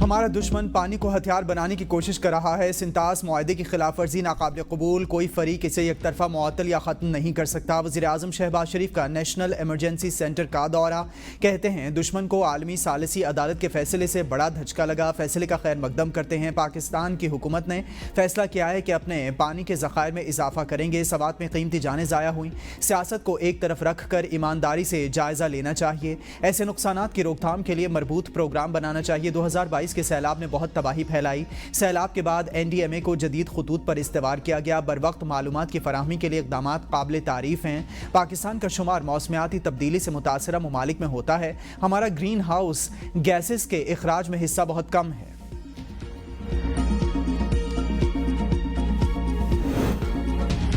हमारा दुश्मन पानी को हथियार बनाने की कोशिश कर रहा है। सिंतास मुआहदे की खिलाफ वर्जी नाकाबिल कबूल, कोई फरीक इसे एक तरफा मुअत्तल या ख़त्म नहीं कर सकता। वज़ीर आज़म शहबाज शरीफ का नेशनल इमरजेंसी सेंटर का दौरा, कहते हैं दुश्मन को आलमी सालिसी अदालत के फैसले से बड़ा धचका लगा। फैसले का खैर मकदम करते हैं। पाकिस्तान की हुकूमत ने फैसला किया है कि अपने पानी के ज़खायर में इजाफा करेंगे। सवात में कीमती जानें ज़ाया हुई। सियासत को एक तरफ रख कर ईमानदारी से जायज़ा लेना चाहिए। ऐसे नुकसानात की रोकथाम के लिए मरबूत प्रोग्राम बनाना चाहिए। 2022 के सैलाब ने बहुत तबाही फैलाई। सैलाब के बाद NDMA को जदीद खतूत पर इस्तेवार किया गया। बर वक्त मालूमात की फराहमी के लिए इक़दामात काबिल तारीफ हैं। पाकिस्तान का शुमार मौसमियाती तब्दीली से मुतासरा ममालिक में होता है। हमारा ग्रीन हाउस गैसेस के इखराज में हिस्सा बहुत कम है।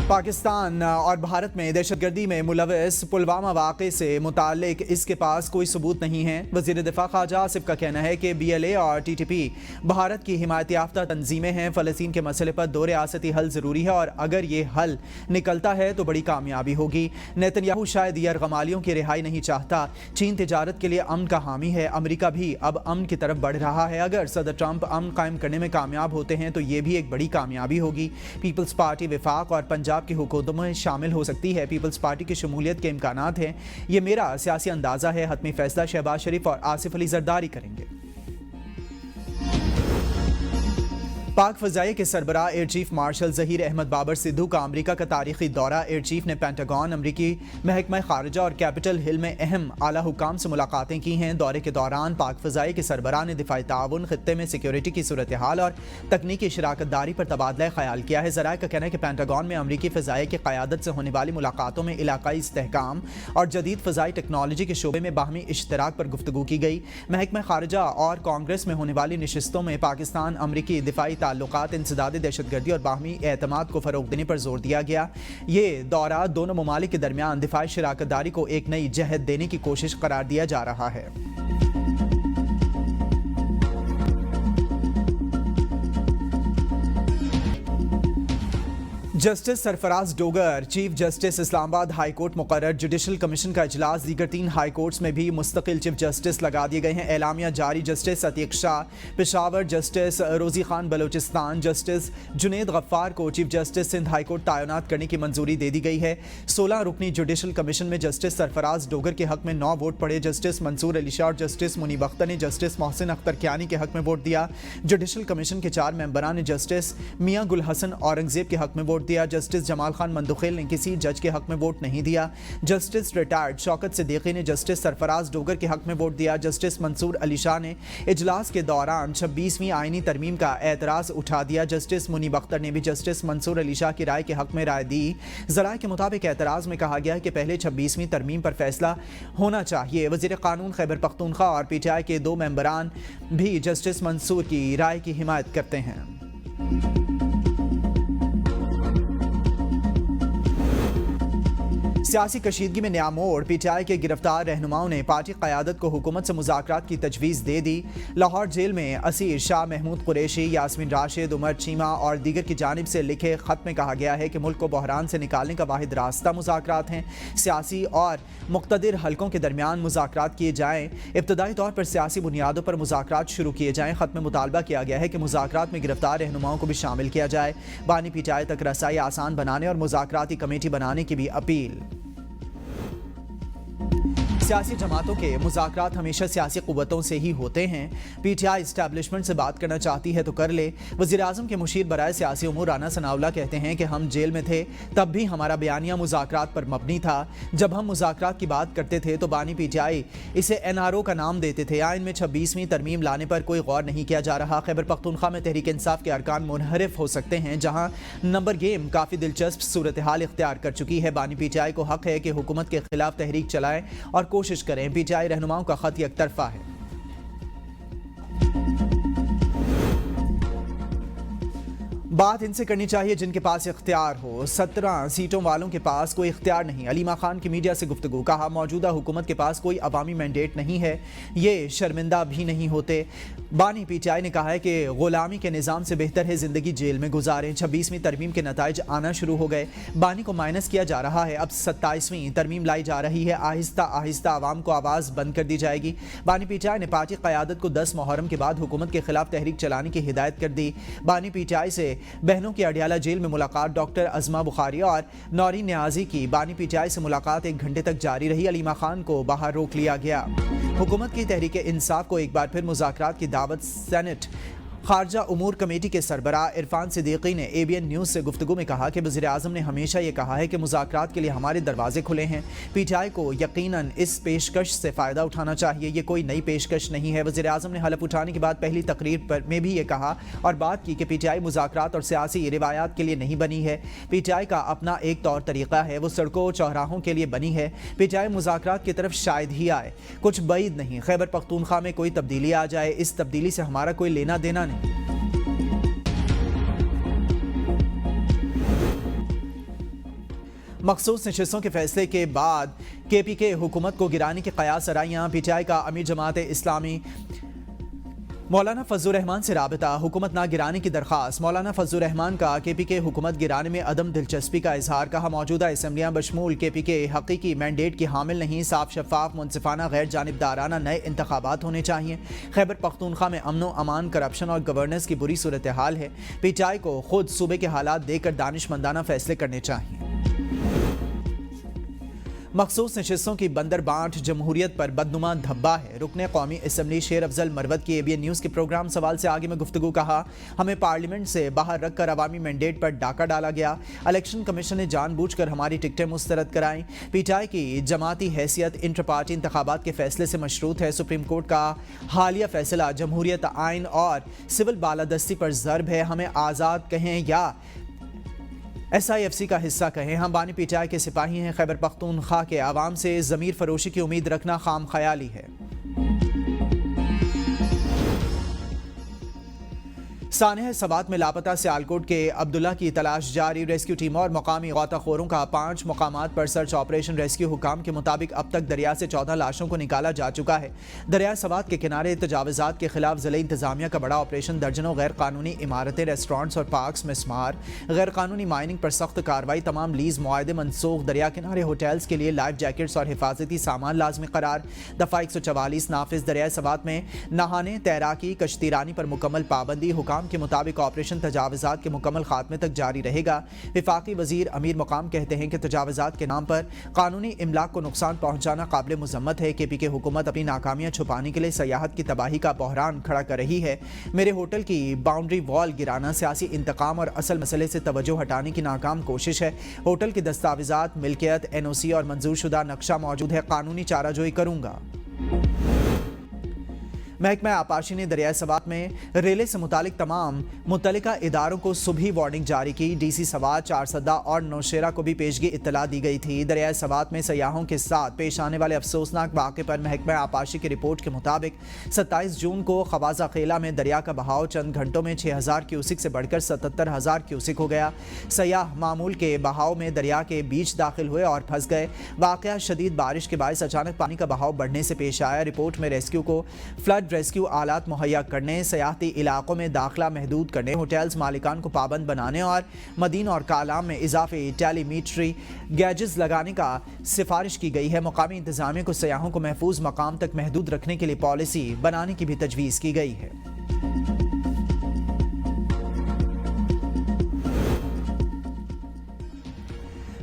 पाकिस्तान और भारत में दहशतगर्दी में मुलविस पुलवामा वाक़े से मुताल्लिक इसके पास कोई सबूत नहीं है। वज़ीर दिफा ख्वाजा आसिफ का कहना है कि BLA और TTP भारत की हिमायत याफ्ता तंजीमें हैं। फ़लस्तीन के मसले पर दो रियासती हल ज़रूरी है और अगर ये हल निकलता है तो बड़ी कामयाबी होगी। नेतन्याहू शायद यरगमालियों की रिहाई नहीं चाहता। चीन तिजारत के लिए अमन का हामी है। अमरीका भी अब अमन की तरफ बढ़ रहा है। अगर सदर ट्रंप अमन कायम करने में कामयाब होते हैं तो ये भी एक बड़ी कामयाबी होगी। पीपल्स पार्टी विफाक और पंजाब की हुकूमत में शामिल हो सकती है। पीपल्स पार्टी की शमूलियत के इम्कानात हैं। ये मेरा सियासी अंदाज़ा है। हतमी फैसला शहबाज शरीफ और आसिफ अली जरदारी करेंगे। पाक फ़ज़ाइया के सरबराह air chief marshal Zaheer Ahmed Babar Sidhu का अमरीका का तारीखी दौरा। एयर चीफ ने पेंटागन, अमरीकी महकमा खारजा और कैपिटल हिल में अहम आला हुकाम से मुलाकातें की हैं। दौरे के दौरान पाक फ़ज़ाइया के सरबराह ने दिफाई ताउन, खित्ते में सिक्योरिटी की सूरत हाल और तकनीकी शराकत दारी पर तबादला ख्याल किया है। ज़राए का कहना है कि पेंटागन में अमरीकी फ़ज़ाइया की क़यादत से होने वाली मुलाकातों में इलाकाई इस्तेहकाम और जदीद फ़ज़ाई टेक्नोलॉजी के शोबे में बाहमी इश्तराक पर गुफ्तगू की गई। महकमा खारजा और कांग्रेस में होने वाली नशिस्तों में पाकिस्तान अमरीकी दिफाई ताल्लुकात, इंसदाद दहशतगर्दी और बाहमी एतमाद को फ़रोग़ देने पर जोर दिया गया। ये दौरा दोनों ममालिक के दरमियान दिफाई शराकत दारी को एक नई जहद देने की कोशिश करार दिया जा रहा है। Justice Sarfaraz Dogar chief justice Islamabad high court मुकर्रर। जुडिशल कमीशन का इजलास, दीगर 3 हाई कोर्ट्स में भी मुस्तकिल चीफ जस्टिस लगा दिए गए हैं। एलामिया जारी। Justice Atiq Shah Peshawar, justice Rozi Khan Balochistan, justice Junaid Ghaffar को chief justice Sindh high court तैनात करने की मंजूरी दे दी गई है। 16 रुकनी जुडिशल कमीशन में जस्टिस सरफराज डोगर के हक में 9 वोट पड़े। जस्टिस मंसूर अली शाह और जस्टिस मुनीब अख्तर ने जस्टिस मोहसिन अख्तर कियानी के हक में वोट दिया। जुडिशल कमीशन के 4 मेंबरान ने जस्टिस मियां गुल हसन औरंगजेब के हक में वोट दिया। जस्टिस जमाल खान मंदुखेल ने किसी जज के हक में वोट नहीं दिया। जस्टिस रिटायर्ड शौकत सिद्दीकी ने जस्टिस सरफराज डोगर के हक में वोट दिया। जस्टिस मंसूर अली शाह ने इजलास के दौरान 26वीं आईनी तरमीम का एतराज़ उठा दिया। जस्टिस मुनीब अख्तर ने भी जस्टिस मंसूर अली शाह की राय के हक में राय दी। ज़राए के मुताबिक एतराज़ में कहा गया है कि पहले 26वीं तरमीम पर फैसला होना चाहिए। वज़ीर क़ानून खैबर पख्तूनख्वा और PTI के 2 मेंबरान भी जस्टिस मंसूर की राय की हिमायत करते हैं। सियासी कशीदगी में नया मोड़। PTI के गिरफ्तार रहनुमाओं ने पार्टी क़यादत को हुकूमत से मुज़ाकरात की तजवीज़ दे दी। लाहौर जेल में असीर शाह महमूद कुरैशी, यास्मीन राशिद, उमर चीमा और दीगर की जानिब से लिखे ख़त में कहा गया है कि मुल्क को बहरान से निकालने का वाहिद रास्ता मुज़ाकरात हैं। सियासी और मुक़्तदिर हलकों के दरमियान मुज़ाकरात किए जाएँ। इब्तदाई तौर पर सियासी बुनियादों पर मुज़ाकरात शुरू किए जाएँ। ख़त में मुतालबा किया गया है कि मुज़ाकरात में गिरफ्तार रहनुमाओं को भी शामिल किया जाए। बानी PTI तक रसाई आसान बनाने और मुज़ाकराती कमेटी बनाने की भी अपील। सियासी जमातों के मुज़ाकरात हमेशा सियासी क़ुव्वतों से ही होते हैं। PTI इस्टेब्लिशमेंट से बात करना चाहती है तो कर ले। वज़ीर आज़म के मुशीर बराए सियासी उमूर राना सनाउल्लाह कहते हैं कि हम जेल में थे तब भी हमारा बयानिया मुज़ाकरात पर मबनी था। जब हम मुज़ाकरात की बात करते थे तो बानी PTI इसे NRO का नाम देते थे। आइन में 26वीं तरमीम लाने पर कोई गौर नहीं किया जा रहा। खैबर पख्तूनख्वा में तहरीक इंसाफ के अरकान मुनहरिफ हो सकते हैं, जहाँ नंबर गेम काफ़ी दिलचस्प सूरत हाल इख्तियार कर चुकी है। बानी PTI को हक़ है कि हुकूमत के खिलाफ तहरीक चलाएं और कोशिश करें। PTI रहनुमाओं का खत एक तरफा है। बात इनसे करनी चाहिए जिनके पास इख्तियार हो। 17 सीटों वालों के पास कोई इख्तियार नहीं। अलीमा खान की मीडिया से गुफ्तगू, कहा मौजूदा हुकूमत के पास कोई अवामी मैंडेट नहीं है, ये शर्मिंदा भी नहीं होते। बानी पीटीआई ने कहा है कि गुलामी के निज़ाम से बेहतर है ज़िंदगी जेल में गुजारें। 26वीं तरमीम के नताइज आना शुरू हो गए, बानी को माइनस किया जा रहा है। अब 27वीं तरमीम लाई जा रही है, आहिस्ता आहिस्ता आवाम को आवाज़ बंद कर दी जाएगी। बानी पीटीआई ने पार्टी क़यादत को 10 मुहर्रम के बाद हुकूमत के खिलाफ तहरीक चलाने की हिदायत कर दी। बानी पीटीआई से बहनों की अडियाला जेल में मुलाकात, डॉक्टर अज़मा बुखारी और नौरीन न्याजी की बानी पीटीआई से मुलाकात 1 घंटे तक जारी रही। अलीमा खान को बाहर रोक लिया गया। हुकूमत की तहरीक इंसाफ को एक बार फिर मुज़ाकरात की दावत। सेनेट खारजा उमूर कमेटी के सरबराह इरफान सिद्दीकी ने ABN न्यूज़ से गुफ्तगू में कहा कि वज़ीर आज़म ने हमेशा ये कहा है कि मुज़ाकरात के लिए हमारे दरवाजे खुले हैं। पीटीआई को यकीनन इस पेशकश से फ़ायदा उठाना चाहिए, ये कोई नई पेशकश नहीं है। वज़ीर आज़म ने हलफ उठाने के बाद पहली तकरीर पर में भी ये कहा और बात की कि पीटीआई मुज़ाकरात और सियासी रिवायात के लिए नहीं बनी है। पीटीआई का अपना एक तौर तरीक़ा है, वो सड़कों चौराहों के लिए बनी है। पीटीआई मुज़ाकरात की तरफ शायद ही आए, कुछ बईद नहीं। खैबर पख्तूनख्वा में कोई तब्दीली आ जाए, इस तब्दीली से हमारा कोई लेना देना नहीं। मखसूस नशिस्तों के फैसले के बाद KPK हुकूमत को गिराने के कयास आराइयाँ। पीटीआई का अमीर जमात इस्लामी मौलाना फजलुर रहमान से राबता, हुकूमत ना गिराने की दरख्वास्त। मौलाना फजलुर रहमान का KPK हुकूमत गिराने में अदम दिलचस्पी का इजहार, कहा मौजूदा असम्बलियाँ बशमूल KPK हकीकी मैंडेट की हामिल नहीं, साफ शफाफ मुनसिफाना गैर जानिबदाराना नए इंतखाबात होने चाहिए। खैबर पख्तूनख्वा में अमन व अमान, करप्शन और गवर्नेंस की बुरी सूरत हाल है। पीटीआई को खुद सूबे के हालात देखकर दानिशमंदाना फैसले करने चाहिए। मखसूस नशिस्तों की बंदर बांट जमहूरियत पर बदनुमा धब्बा है। रुकने कौमी असम्बली शेर अफजल मरवत की ABN न्यूज़ के प्रोग्राम सवाल से आगे में गुफ्तगू, कहा हमें पार्लियामेंट से बाहर रखकर अवामी मैंडेट पर डाका डाला गया। इलेक्शन कमीशन ने जानबूझकर हमारी टिकटें मुस्तरद कराईं। पीटीआई की जमाती हैसियत इंटर पार्टी इंतखाबात के फैसले से मशरूत है। सुप्रीम कोर्ट का हालिया फैसला जमहूरियत, आइन और सिविल बालादस्ती पर ज़र्ब है। हमें आज़ाद कहें या SIFC का हिस्सा कहें, हम बानी पीटीआई के सिपाही हैं। खैबर पख्तूनख्वा के आवाम से ज़मीर फरोशी की उम्मीद रखना खाम ख्याली है। सानेह सबात में लापता सियालकोट के अब्दुल्ला की तलाश जारी। रेस्क्यू टीम और मकामी गौताखोरों का 5 मकामात पर सर्च ऑपरेशन। रेस्क्यू हुकाम के मुताबिक अब तक दरिया से 14 लाशों को निकाला जा चुका है। दरिया सबात के किनारे तजावुज़ात के खिलाफ ज़िले इंतजामिया का बड़ा ऑपरेशन। दर्जनों गैर कानूनी इमारतें, रेस्टोरेंट्स और पार्क्स में स्मार। गैर कानूनी माइनिंग पर सख्त कार्रवाई। तमाम लीज मुआहदे मनसूख। दरिया किनारे होटल्स के लिए लाइफ जैकेट्स और हिफाजती सामान लाजमी करार। दफ़ा 144 नाफिज। दरिया सबात में नहाने, तैराकी, कश्तीरानी पर मुकम्मल पाबंदी। हुकाम के मुताबिक ऑपरेशन तजावुज़ात के मुकम्मल खात्मे तक जारी रहेगा। वफाकी वजीर अमीर मुकाम कहते हैं कि तजावुज़ात के नाम पर कानूनी इमलाक को नुकसान पहुंचाना काबिल मुज़म्मत है। KPK हुकूमत अपनी नाकामियां छुपाने के लिए सयाहत की तबाही का बहरान खड़ा कर रही है। मेरे होटल की बाउंड्री वॉल गिराना सियासी इंतकाम और असल मसले से तवज्जो हटाने की नाकाम कोशिश है। होटल के दस्तावेज़ात, मिल्कियत, NOC और मंजूर शुदा नक्शा मौजूद है। कानूनी चाराजोई करूँगा। महकमा आपाशी ने दरिया सवात में रेले से मुतालिक तमाम मुतल्लिका इदारों को सुबह वार्निंग जारी की। DC सवात, चारसदा और नौशेरा को भी पेशगी इत्तला दी गई थी। दरिया सवात में सयाहों के साथ पेश आने वाले अफसोसनाक वाक़े पर महकमा आपाशी की रिपोर्ट के मुताबिक 27 जून को खवाजा खेला में दरिया का बहाव चंद घंटों में 6000 क्यूसिक से बढ़कर 77,000 क्यूसिक हो गया। सयाह मामूल के बहाव में दरिया के बीच दाखिल हुए और फंस गए। वाक़या शदीद बारिश के बायस अचानक पानी का बहाव बढ़ने से पेश आया। रिपोर्ट में रेस्क्यू को फ्लड रेस्क्यू आलात मुहैया करने, सयाहती इलाकों में दाखिला महदूद करने, होटल्स मालिकान को पाबंद बनाने और मदीन और कालाम में इजाफी टेलीमीट्री गैजेट्स लगाने का सिफारिश की गई है। मुकामी इंतजामिया को सयाहों को महफूज मकाम तक महदूद रखने के लिए पॉलिसी बनाने की भी तजवीज़ की गई है।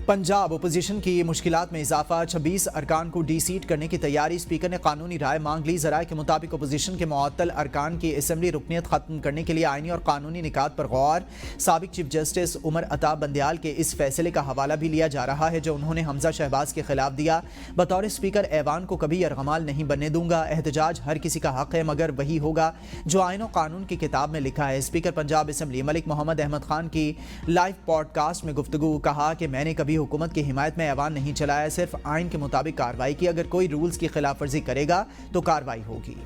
पंजाब अपोजिशन की मुश्किलात में इजाफा, 26 अरकान को डी-सीट करने की तैयारी। स्पीकर ने कानूनी राय मांग ली। ज़राए के मुताबिक अपोजिशन के मुअत्तल अरकान की असम्बली रुकनियत खत्म करने के लिए आइनी और कानूनी निकात पर गौर। साबिक चीफ जस्टिस उमर अता बंदयाल के इस फैसले का हवाला भी लिया जा रहा है जो उन्होंने हमजा शहबाज के खिलाफ दिया। बतौर स्पीकर ऐवान को कभी यरगमाल नहीं बनने दूंगा। एहतजाज हर किसी का हक है मगर वही होगा जो आइन और कानून की किताब में लिखा है। स्पीकर पंजाब असम्बली मलिक मोहम्मद अहमद खान की लाइव पॉडकास्ट में गुफ्तगू, कहा कि मैंने कभी हुकूमत की हिमायत में ऐवान नहीं चलाया, सिर्फ आइन के मुताबिक कार्रवाई की। अगर कोई रूल्स की खिलाफ वर्जी करेगा तो कार्रवाई होगी।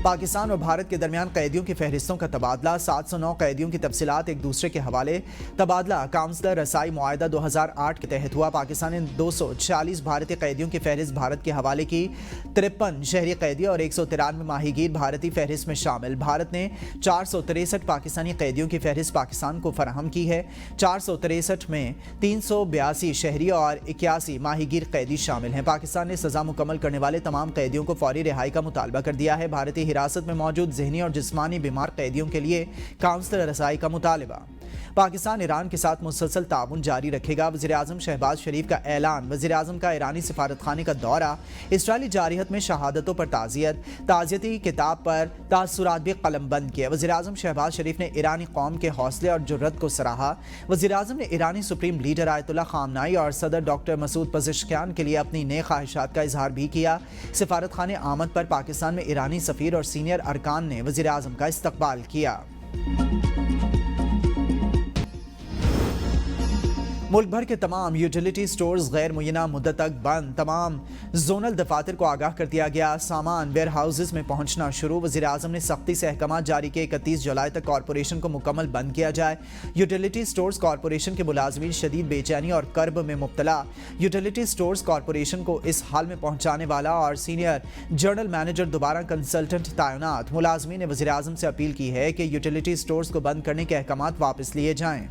پاکستان اور بھارت کے درمیان قیدیوں کی فہرستوں کا تبادلہ 709 قیدیوں کی تفصیلات ایک دوسرے کے حوالے تبادلہ کونسلر رسائی معاہدہ 2008 کے تحت ہوا پاکستان نے 246 بھارتی قیدیوں کی فہرست بھارت کے حوالے کی 53 شہری قیدی اور 193 ماہی گیر بھارتی فہرست میں شامل بھارت نے 463 پاکستانی قیدیوں کی فہرست پاکستان کو فراہم کی ہے 463 میں 382 شہری اور 81 ماہی گیر قیدی شامل ہیں پاکستان نے سزا مکمل کرنے والے تمام قیدیوں کو فوری رہائی کا مطالبہ کر دیا ہے بھارتی حراست میں موجود ذہنی اور جسمانی بیمار قیدیوں کے لیے کونسلر رسائی کا مطالبہ پاکستان ایران کے ساتھ مسلسل تعاون جاری رکھے گا وزیراعظم شہباز شریف کا اعلان وزیراعظم کا ایرانی سفارت خانے کا دورہ اسرائیلی جارحیت میں شہادتوں پر تعزیتی کتاب پر تاثرات بھی قلم بند کیے وزیراعظم شہباز شریف نے ایرانی قوم کے حوصلے اور جرأت کو سراہا وزیراعظم نے ایرانی سپریم لیڈر آیت اللہ خامنائی اور صدر ڈاکٹر مسعود پزشکیان کے لیے اپنی نیک خواہشات کا اظہار بھی کیا سفارت خانے آمد پر پاکستان میں ایرانی سفیر اور سینئر ارکان نے وزیراعظم کا استقبال کیا ملک بھر کے تمام یوٹیلیٹی سٹورز غیر معینہ مدت تک بند تمام زونل دفاتر کو آگاہ کر دیا گیا سامان ویئر ہاؤسز میں پہنچنا شروع وزیراعظم نے سختی سے احکامات جاری کیے 31 جولائی تک کارپوریشن کو مکمل بند کیا جائے یوٹیلیٹی سٹورز کارپوریشن کے ملازمین شدید بے چینی اور کرب میں مبتلا یوٹیلیٹی سٹورز کارپوریشن کو اس حال میں پہنچانے والا اور سینئر جنرل مینیجر دوبارہ کنسلٹنٹ تعینات ملازمین نے وزیراعظم سے اپیل کی ہے کہ یوٹیلیٹی سٹورز کو بند کرنے کے احکامات واپس لیے جائیں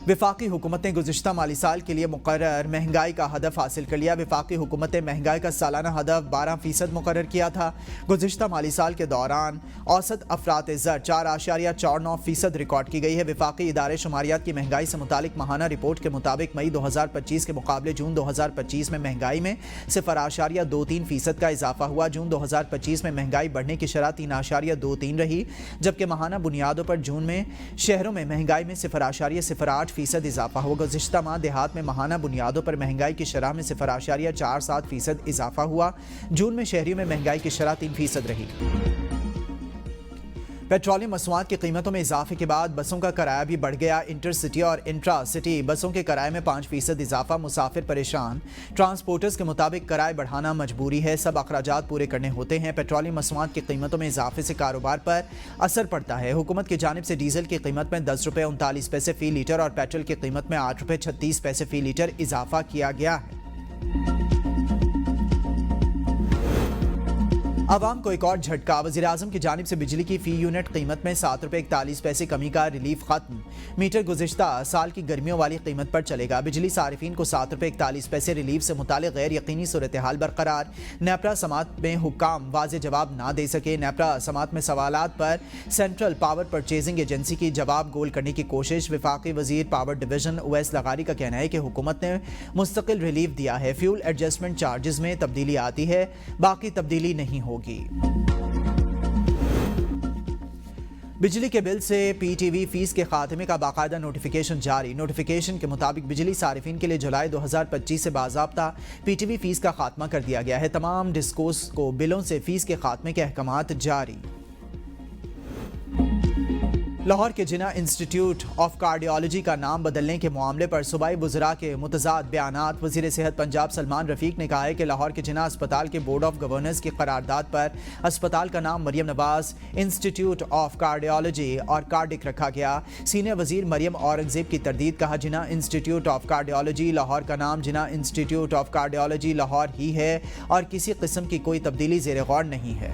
وفاقی حکومت نے گزشتہ مالی سال کے لیے مقرر مہنگائی کا ہدف حاصل کر لیا وفاقی حکومت نے مہنگائی کا سالانہ ہدف 12% مقرر کیا تھا گزشتہ مالی سال کے دوران اوسط افراط زر 4.49% ریکارڈ کی گئی ہے وفاقی ادارے شماریات کی مہنگائی سے متعلق ماہانہ رپورٹ کے مطابق مئی 2025 کے مقابلے جون 2025 میں مہنگائی میں 0.23% کا اضافہ ہوا جون 2025 میں مہنگائی بڑھنے کی شرح 3.23 رہی جبکہ ماہانہ بنیادوں پر جون میں شہروں میں مہنگائی میں 0.08% اضافہ ہوا گزشتہ ماہ دیہات میں ماہانہ بنیادوں پر مہنگائی کی شرح میں 0.47% اضافہ ہوا جون میں شہریوں میں مہنگائی کی شرح 3% رہی پیٹرولیم مصنوعات کی قیمتوں میں اضافے کے بعد بسوں کا کرایہ بھی بڑھ گیا انٹر سٹی اور انٹرا سٹی بسوں کے کرائے میں 5% اضافہ مسافر پریشان ٹرانسپورٹرز کے مطابق کرائے بڑھانا مجبوری ہے سب اخراجات پورے کرنے ہوتے ہیں پیٹرولیم مصنوعات کی قیمتوں میں اضافے سے کاروبار پر اثر پڑتا ہے حکومت کی جانب سے ڈیزل کی قیمت میں 10 روپے 39 پیسے فی لیٹر اور پیٹرول کی قیمت میں 8 روپے 36 پیسے فی لیٹر اضافہ کیا گیا ہے عوام کو ایک اور جھٹکا وزیراعظم کی جانب سے بجلی کی فی یونٹ قیمت میں 7 روپے 41 پیسے کمی کا ریلیف ختم میٹر گزشتہ سال کی گرمیوں والی قیمت پر چلے گا بجلی صارفین کو 7 روپے 41 پیسے ریلیف سے متعلق غیر یقینی صورتحال برقرار نیپرا سماعت میں حکام واضح جواب نہ دے سکے نیپرا سماعت میں سوالات پر سینٹرل پاور پرچیزنگ ایجنسی کی جواب گول کرنے کی کوشش وفاقی وزیر پاور ڈویژن اویس لغاری کا کہنا ہے کہ حکومت نے مستقل ریلیف دیا ہے فیول ایڈجسٹمنٹ چارجز میں تبدیلی آتی ہے باقی تبدیلی نہیں ہوگی بجلی کے بل سے پی ٹی وی فیس کے خاتمے کا باقاعدہ نوٹیفیکیشن جاری نوٹیفیکیشن کے مطابق بجلی صارفین کے لیے جولائی 2025 سے باضابطہ پی ٹی وی فیس کا خاتمہ کر دیا گیا ہے تمام ڈسکوز کو بلوں سے فیس کے خاتمے کے احکامات جاری لاہور کے جناح انسٹیٹیوٹ آف کارڈیالوجی کا نام بدلنے کے معاملے پر صوبائی وزراء کے متضاد بیانات وزیر صحت پنجاب سلمان رفیق نے کہا ہے کہ لاہور کے جناح اسپتال کے بورڈ آف گورننس کی قرارداد پر اسپتال کا نام Maryam Nawaz institute of cardiology اور کارڈک رکھا گیا سینئر وزیر مریم اورنگزیب کی تردید کہا جناح انسٹیٹیوٹ آف کارڈیالوجی لاہور کا نام جناح انسٹیٹیوٹ آف کارڈیالوجی لاہور ہی ہے اور کسی قسم کی کوئی تبدیلی زیر غور نہیں ہے